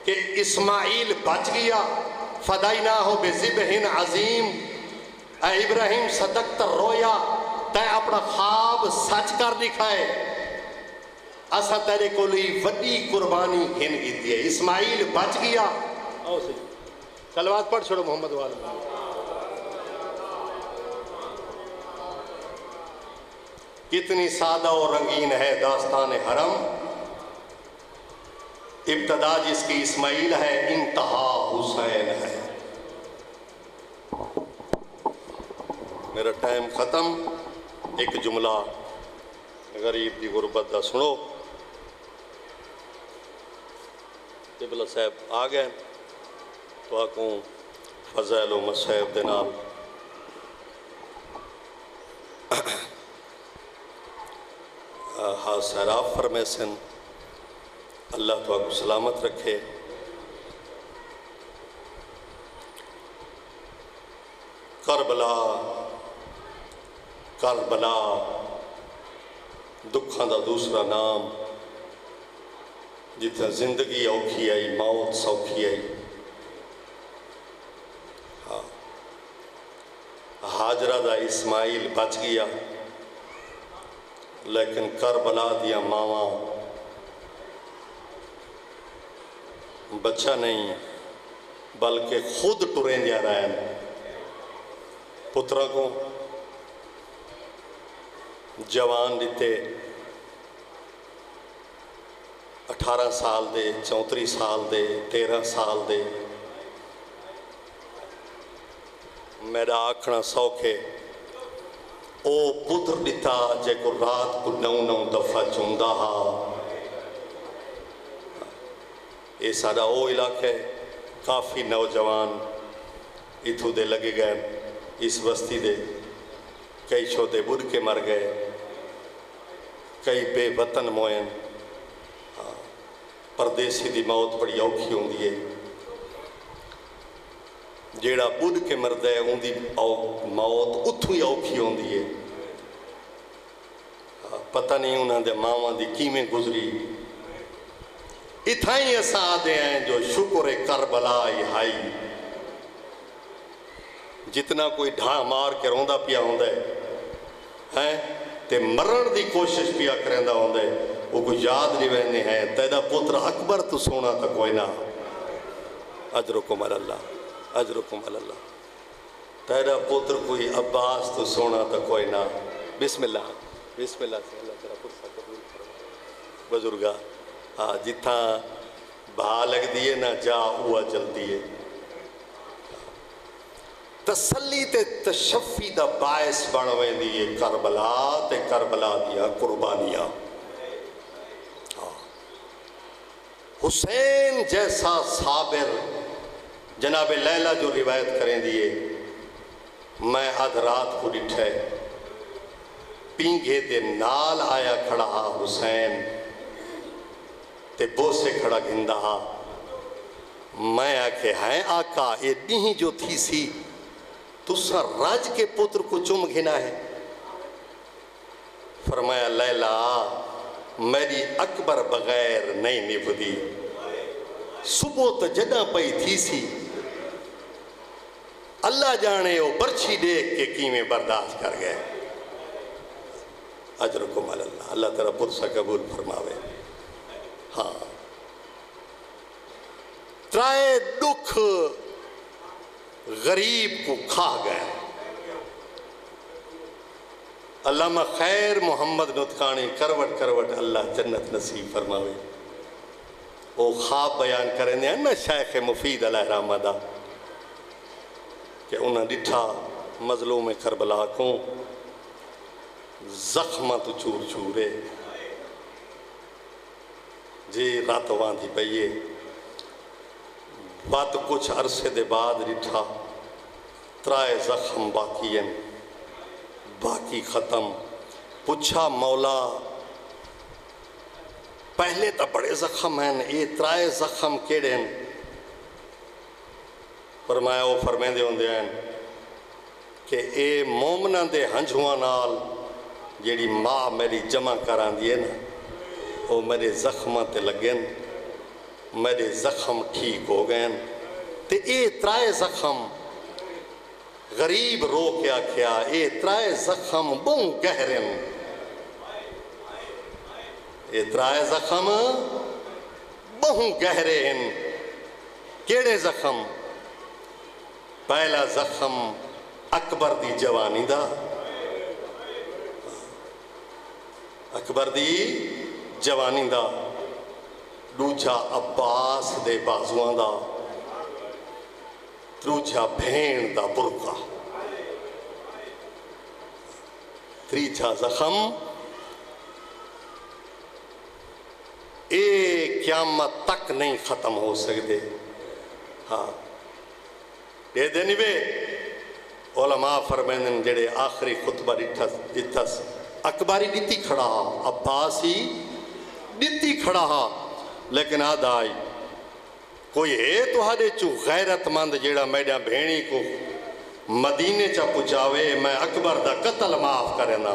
کہ اسماعیل بچ گیا، فدائناہ بذبح عظیم، اے ابراہیم صدقت رویا، تے اپنا خواب سچ کر دکھائے، اسا تیرے کو لی وڈی قربانی گھن گیتی ہے، اسماعیل بچ گیا۔ آؤ سی صلوات پڑھ چھوڑو محمد والا۔ کتنی سادہ اور رنگین ہے داستان حرم، ابتدا جس کی اسماعیل ہے، انتہا حسین ہے۔ میرا ٹائم ختم، ایک جملہ غریب دی غربت دا سنو۔ قبلہ صاحب آ گئے تو آکوں فضائل و مصائب دے نال ہاں سیراب فرمے سن، اللہ تو آپ کو سلامت رکھے۔ کربلا کربلا دکھاں دا دوسرا نام، جتنا زندگی اوکھی آئی موت سوکھی آئی۔ ہاجرہ دا اسماعیل بچ گیا، لیکن کربلا دیا ماواں بچہ نہیں بلکہ خود ٹریں دیا رہن پترہ کو جوان دیتے 18 سال دے، 34 سال دے، 13 سال دے۔ میرا آکھنا سوکھے او پتر دیتا جے کو رات کو 9 دفعہ چوندہ ہا۔ یہ سارا او علاقہ ہے، کافی نوجوان اتھو دے لگے گئے اس بستی دے، کئی چھوٹے بڑھ کے مر گئے، کئی بے وطن موئن۔ پردیسی دی موت بڑی اوکھی ہوں دیئے، جیڑا بڑھ کے مرد ہے ان دی موت اتھو ہی اوکھی ہوں دیئے۔ پتہ نہیں انہاں دے ماواں دی کیمیں گزری۔ اتھائیں ایسا آدھے ہیں جو شکر کربلا ہائی، جتنا کوئی ڈھا مار کے روندہ پیا ہوندہ ہے تے مرن دی کوشش پیا کرندہ ہوندہ ہے، وہ کوئی یاد نہیں ویندے ہیں تیدا پتر اکبر تو سونا تا کوئی نہ۔ اجرکم اللہ، اجرکم اللہ۔ تیرا پتر کوئی عباس تو سونا تا کوئی نہ۔ بسم اللہ، بسم اللہ سے اللہ تیرا پتر قبول کرو۔ بزرگا جتھا بہا لگ دیئے نہ جا ہوا جل دیئے۔ تسلی تے تشفی دا باعث بنویں دیئے کربلا تے کربلا دیا قربانیاں۔ حسین جیسا صابر جناب لیلہ جو روایت کریں دیئے، میں آدھ رات کو ڈٹھے پینگے دے نال آیا کھڑا حسین تے بو سے کھڑا گھندہ۔ میں آکے ہیں آقا یہ نہیں جو تھی سی تُسا راج کے پتر کو چم گھنا ہے۔ فرمایا لیلہ میری اکبر بغیر نہیں نبھدی، صبح تو جدہ پئی تھی سی اللہ جانے وہ برچھی دیکھ کے کیمیں برداشت کر گئے۔ اجرکم اللہ، اللہ تیرا پرسہ قبول فرماوے۔ ہاں ترائے دکھ غریب کو کھا گئے۔ علامہ خیر محمد نطقانی کروٹ کروٹ اللہ جنت نصیب فرماوے، وہ خواب بیان کریں دے نا شیخ مفید علیہ رحمدہ کہ انہاں ڈٹھا مظلوم کربلا کو زخمہ تو چور چورے جی رات واندھی پئیے۔ بات کچھ عرصے دے بعد ڈٹھا ترائے زخم باقی ہیں، باقی ختم۔ پوچھا مولا پہلے تا بڑے زخم ہیں، یہ ترائے زخم کیڑے ہیں؟ فرمایا وہ فرمائیں دے ہوندے ہیں کہ اے مومنہ دے ہنجھواں نال جیڑی ماں میری جمع کران دیئے نا وہ میرے زخمہ تے لگیں، میرے زخم ٹھیک ہو گئے تے اے ترائے زخم غریب رو کیا کیا اے ترائے زخم بہوں گہرن، اے ترائے زخم بہوں گہرے ہیں۔ کیڑے زخم؟ پہلا زخم اکبر دی جوانی دا، اکبر دی جوانی دا۔ دوجا عباس دے بازواں دا، تروجا بھین دا برقع، تریجا زخم اے قیامت تک نہیں ختم ہو سکتے. ہاں دے دینی بے علماء فرمائن جڑے آخری خطبہ ڈٹھس اکباری ڈٹی کھڑا ہا، عباسی ڈٹی کھڑا ہا، لیکن آدھا آئی کوئی ہے تو ہاڑے چو غیرت مند جیڑا میڈا بھینی کو مدینے چا پچاوے میں اکبر دا قتل معاف کرنا.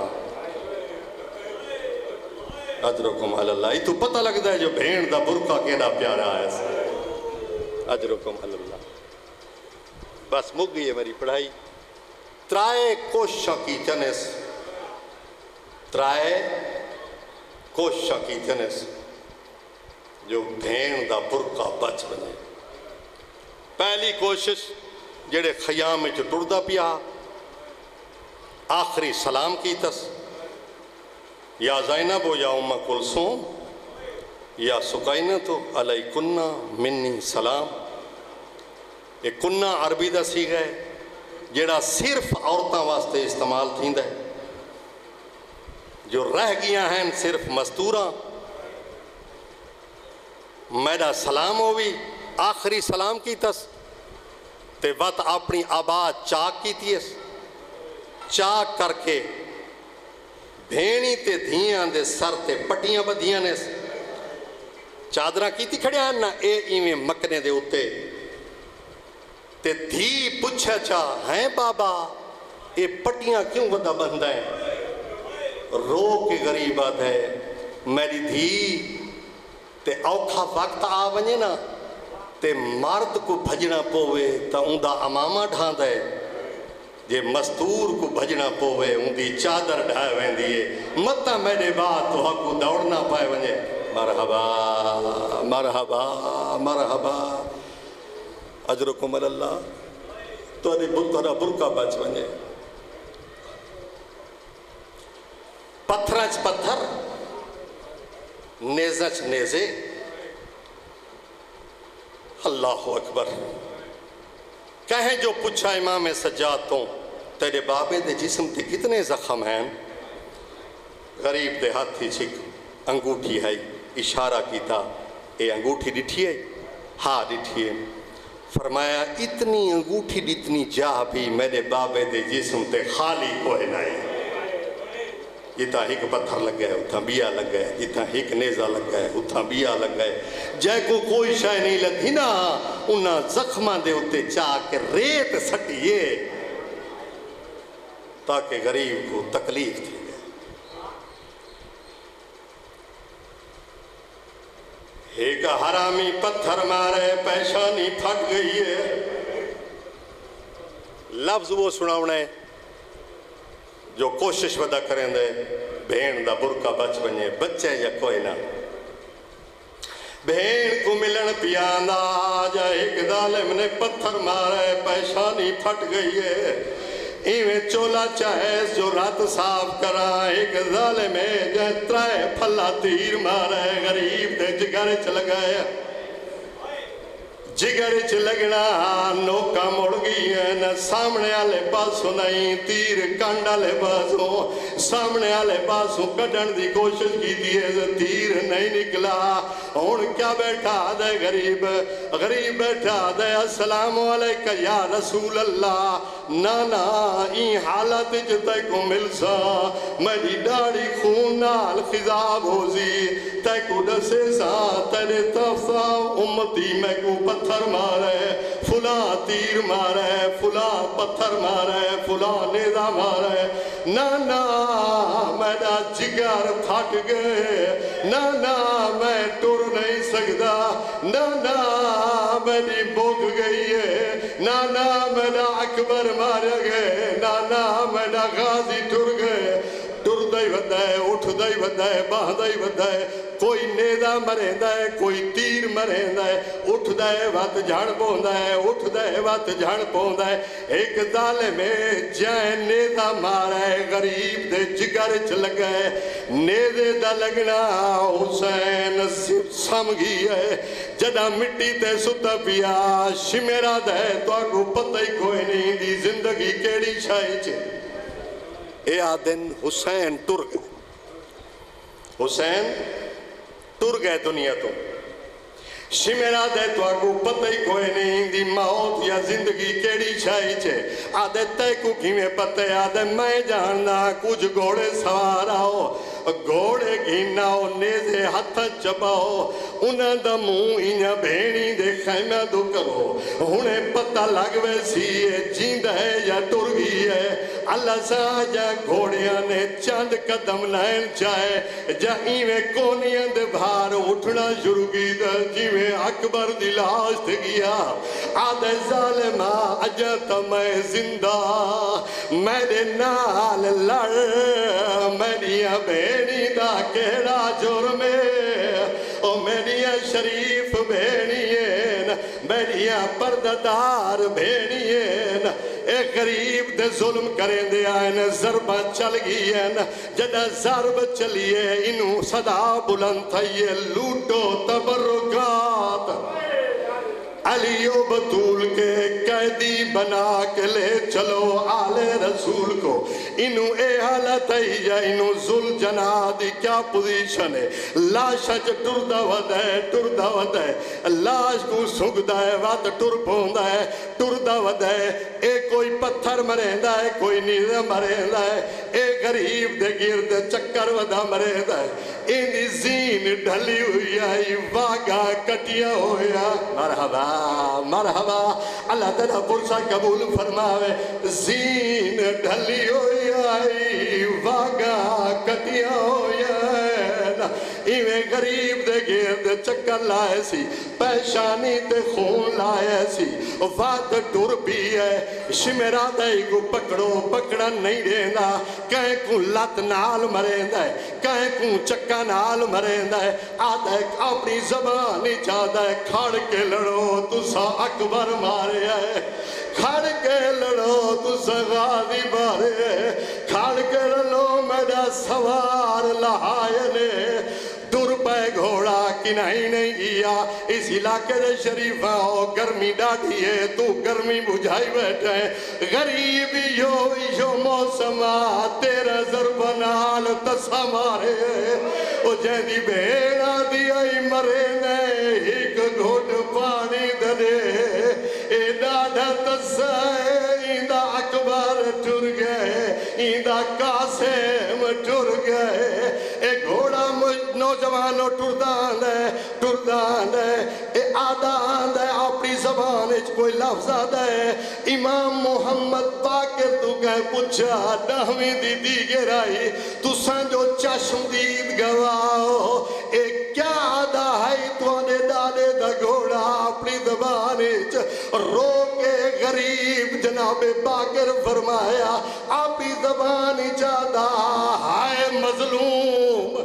اجرکم اللہ، یہ تو پتہ لگتا ہے جو بھین دا برقع کیڑا پیارا ہے. اجرکم اللہ. بس مک گئی ہے میری پڑھائی. ترائے کوششاں کی چنس، ترائے کوششاں کی چنس جو بھین دا برقع بچ بنے. پہلی کوشش جڑے خیام میں جو ٹردہ پیا آخری سلام کی تس، یا زینب یا ام کلثوم یا سکینہ علیکن منی سلام. ایک کنہ عربی دا سیغہ ہے جڑا صرف عورتاں واسطے استعمال تھیندا ہے، جو رہ گیا ہیں صرف مستوراں. میرا سلام ہوئی آخری سلام کی تس تے وقت اپنی آباد چاک کی تیس، چاک کر کے بھینی تے دھیاں دے سر تے پٹیاں بدھیاں نے چادرہ کی تھی کھڑے ہیں نا اے ایویں مکنے دے اتے تے دھی پچھا چاہ ہیں بابا اے پٹیاں کیوں ودا بندہ ہیں. رو کے غریبات ہے میری دھی تے اوکھا وقت آ ونجے نا تے مرد کو بھجنا پوے تا اندہ امامہ ڈھاند ہے، جے مستور کو بھجنا پوے اندھی چادر ڈھائے وین دیئے مطا میرے بات تو حق کو دوڑنا پائے ونجے. مرحبا مرحبا مرحبا. اجرکم اللہ. تو انہیں برقع بچ ونجے. پتھرچ پتھر نیزچ نیزے. اللہ اکبر. کہیں جو پوچھا امام سجاد تو تیرے بابے دے جسم تے کتنے زخم ہیں؟ غریب دے ہاتھی چھک انگوٹھی ہے، اشارہ کیتا اے انگوٹھی ڈٹھی ہے؟ ہاں ڈٹھی ہے. فرمایا اتنی انگوٹھی ڈتنی جا بھی میرے بابے دے جسم تے خالی کوئی نہیں. جتھا ایک پتھر لگ گئے اتھا بیا لگ گئے، جتھا ایک نیزہ لگ گئے اتھا بیا لگ گئے. جے کو کوئی شے نہیں لگی نا انہاں زخماں دے اتے چاہ کے ریت سٹیے تاکہ غریب کو تکلیف تھی گئے. ایک حرامی پتھر مارے پیشانی پھٹ گئی ہے. لفظ وہ سناونے جو کوشش ودا کریں دے بھین دا برقع بچ بنے. بچے یا کوئی نہ بھین کو ملن پیاندا جا ایک ظالم نے پتھر مارے پیشانی پھٹ گئی ہے. ایویں چولا چاہے جو رات صاف کرا ایک ظالم ہے جا ترائے پھلا تیر مارے غریب دے جگر چ لگائے. جگر چ لگنا نوکا مڑ گئی ہے نہ سامنے آلے پاسوں نہیں تیر کانڈ آلے پاسوں سامنے آلے پاسوں کٹن دی کوشش کی دیئے تیر نہیں نکلا. ہون کیا بیٹھا دے غریب بیٹھا دے السلام علیکہ یا رسول اللہ. نانا این حالت جتے کو مل سا میری ڈاڑی خون نال خضاب ہو زی تے کو ڈسے سا تیرے تفسا امتی میں کو پتھر مارے فلاں تیر مارے فلاں پتھر مارے فلاں نیزہ مارے. نانا میرا جگر پھٹ گئے، نانا میں ٹر نہیں سکتا، نانا میری بھوک گئی ہے، نانا میرا اکبر مارے گئے، نانا میرا غازی ٹر گئے. ٹر دے ودا ہے اٹھدا ہی ودا ہے بہدا ہی ودا ہے کوئی نیزا مریندا ہے کوئی تیر مریندا ہے اٹھدا ہے وت جھڑ پوندا ہے اٹھدا ہے وت جھڑ پوندا ہے ایک ظالم جائے نیزا مارا ہے غریب دے جگر چ لگا ہے نیزے دا لگنا حسین سم گئی ہے جدا مٹی تے ستا پیا شمیرا دے تو آگو پتہ ہی کوئی نہیں دی زندگی کیڑی شائی چھے اے آدن حسین ٹر گئے حسین ٹر گئے دنیا تو شمیرا دے تو آگو پتہ ہی کوئی نہیں دی موت یا زندگی کیڑی شائی چھے آدھے تے کو کیویں پتہ آدھے میں جاننا کچھ گھوڑے سوارا ہو گھوڑے گھیناؤ نیزے ہاتھ چباؤ انہاں دا منہ انہاں بھینی دے خیمہ دو کرو انہیں پتہ لگ ویسی ہے جیند ہے یا ٹر گئی ہے اللہ سا جا گھوڑیاں نے چند قدم لائن چاہے جا ایویں کونیاں دے بھار اٹھنا شروع کی دا جیویں اکبر دی لاش تھے گیا آدھے ظالمہ اجا تا میں زندہ میرے نال لڑ میریاں بھینی دا کیڑا جرمے او میریاں شریف بھینیین میریاں پرددار بھینیین اے غریب دے ظلم کریں دے آئین ضربہ چل گئین جدہ ضرب چلیے انہوں صدا بلند تھائیے لوٹو تبرکات علی و بطول کے قیدی بنا کے لے چلو آل رسول کو انہوں اے حالت ہی جا انہوں ذل جنادی کیا پوزیشن ہے لاشا جو ٹردہ ود ہے لاش کو سگدہ ہے وات ٹر پوندہ ہے ٹردہ ود ہے اے کوئی پتھر مریندا ہے کوئی نیزہ مریندا ہے اے غریب دے گرد چکر ودا مریندا ہے این زین ڈھلی ہوئی آئی واگا کٹیا ہویا مرحبا مرحبا اللہ تعالیٰ پرسا قبول فرماوے زین ڈھلی ہوئی آئی واگا کٹیا ہویا ایویں غریب دے گرد چکر لائے سی پیشانی تے خون لائے سی وات ٹر بھی ہے شمیرا دائی کو پکڑو پکڑا نہیں دینا کہیں کو لت نال مریندا ہے کہیں کو چکا نال مریندا ہے آدھا اپنی زبانی چاہتا ہے کھڑ کے لڑو تسا اکبر مارے ہے کھڑ کے لڑو تسا غازی مارے ہے کھڑ کے لڑو میرا سوار لہائے نے ٹر پہ گھوڑا کنائی نہیں گیا اس علاقے دے شریفہ ہو گرمی ڈاٹھی ہے تو گرمی بجھائی بیٹھے ہیں غریب یو موسمہ تیرا ضربنال تسا مارے او جہدی بیڑا دیائی مرے نے ایک گھوٹ پانی دے اے ڈاڈا تسا ایندہ اکبر ٹر گئے ایندہ قاسم ٹر گئے اے گھوڑا نوجوانوں ٹردان ہے اے آدان ہے اپنی زبان کوئی لفظ آدھا ہے امام محمد باقر تو کہہ پچھا نحوی دی دیگر آئی تو سانجو چشم دید گواہو اے کیا آدھا ہے تو آنے دانے دا گھوڑا اپنی زبان رو کے غریب جناب باقر فرمایا اپنی زبان چاہتا ہائے مظلوم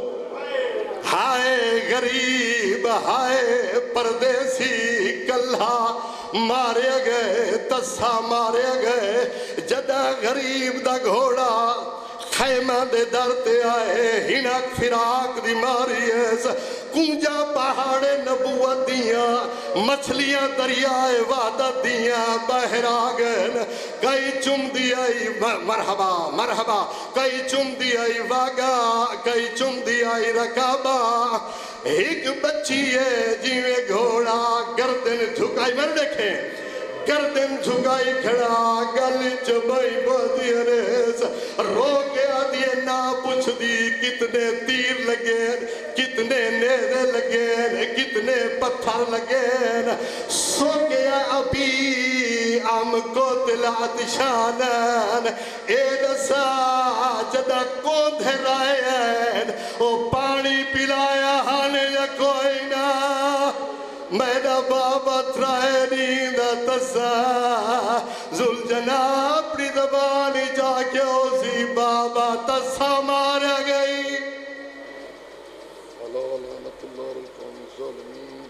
ہائے غریب ہائے پردیسی کلہ مارے گئے تسا مارے گئے جدہ غریب دا گھوڑا خیمہ دے درتے آئے ہنک فراق دی ماری ہے کنجا پہاڑ نبوت دیاں مچھلیاں دریائے وعدت دیاں بہر آگن کئی چم دیائی مرحبا مرحبا کئی چم دیائی واگا کئی چم دیائی رکابا ایک بچی ہے جیویں گھوڑا گردن جھکائی میں دیکھیں گردن جھگائی کھڑا گل چبائی بودی ریس رو کے آدھیے نا پوچھ دی کتنے تیر لگیں کتنے نیزے لگیں کتنے پتھر لگیں سو گیا ابھی ام کو تلات شانن اے دسا جدہ کو دھرائیں او پانی پلایا ہانے یا کوئی نا میرا بابا ترائے نیندہ تسا ذل جناب اپنی زبانی جا کے اوزی بابا تسا مارا گئی ألا لعنة الله القوم الظالمين.